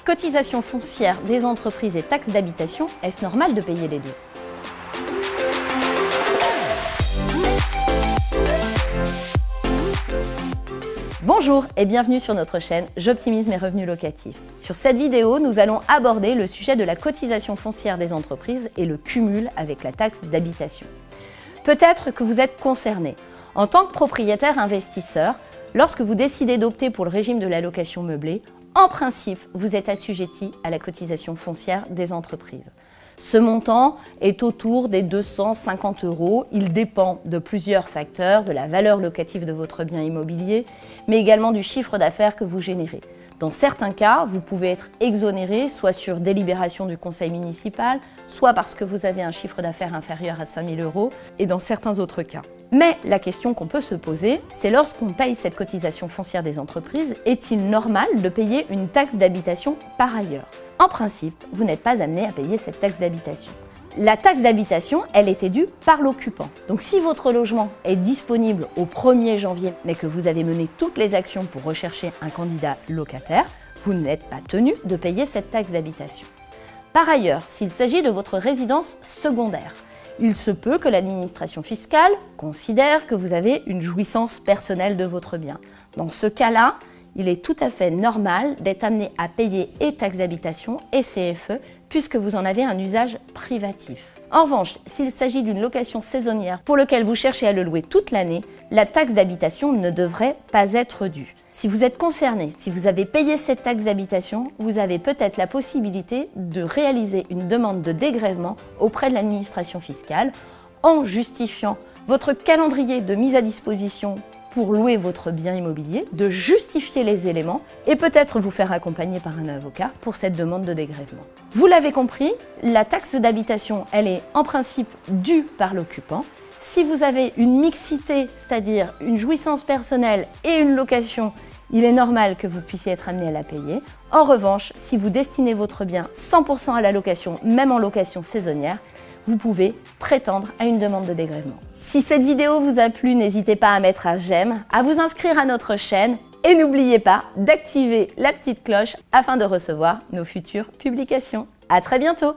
Cotisation foncière des entreprises et taxes d'habitation, est-ce normal de payer les deux? Bonjour et bienvenue sur notre chaîne J'optimise mes revenus locatifs. Sur cette vidéo, nous allons aborder le sujet de la cotisation foncière des entreprises et le cumul avec la taxe d'habitation. Peut-être que vous êtes concerné. En tant que propriétaire investisseur, lorsque vous décidez d'opter pour le régime de la location meublée, en principe, vous êtes assujetti à la cotisation foncière des entreprises. Ce montant est autour des 250 €. Il dépend de plusieurs facteurs, de la valeur locative de votre bien immobilier, mais également du chiffre d'affaires que vous générez. Dans certains cas, vous pouvez être exonéré, soit sur délibération du conseil municipal, soit parce que vous avez un chiffre d'affaires inférieur à 5 000 €, et dans certains autres cas. Mais la question qu'on peut se poser, c'est lorsqu'on paye cette cotisation foncière des entreprises, est-il normal de payer une taxe d'habitation par ailleurs? En principe, vous n'êtes pas amené à payer cette taxe d'habitation. La taxe d'habitation, elle était due par l'occupant. Donc si votre logement est disponible au 1er janvier, mais que vous avez mené toutes les actions pour rechercher un candidat locataire, vous n'êtes pas tenu de payer cette taxe d'habitation. Par ailleurs, s'il s'agit de votre résidence secondaire, il se peut que l'administration fiscale considère que vous avez une jouissance personnelle de votre bien. Dans ce cas-là, il est tout à fait normal d'être amené à payer et taxe d'habitation et CFE puisque vous en avez un usage privatif. En revanche, s'il s'agit d'une location saisonnière pour laquelle vous cherchez à le louer toute l'année, la taxe d'habitation ne devrait pas être due. Si vous êtes concerné, si vous avez payé cette taxe d'habitation, vous avez peut-être la possibilité de réaliser une demande de dégrèvement auprès de l'administration fiscale en justifiant votre calendrier de mise à disposition pour louer votre bien immobilier, de justifier les éléments et peut-être vous faire accompagner par un avocat pour cette demande de dégrèvement. Vous l'avez compris, la taxe d'habitation, elle est en principe due par l'occupant. Si vous avez une mixité, c'est-à-dire une jouissance personnelle et une location, il est normal que vous puissiez être amené à la payer. En revanche, si vous destinez votre bien 100% à la location, même en location saisonnière, vous pouvez prétendre à une demande de dégrèvement. Si cette vidéo vous a plu, n'hésitez pas à mettre un j'aime, à vous inscrire à notre chaîne et n'oubliez pas d'activer la petite cloche afin de recevoir nos futures publications. À très bientôt!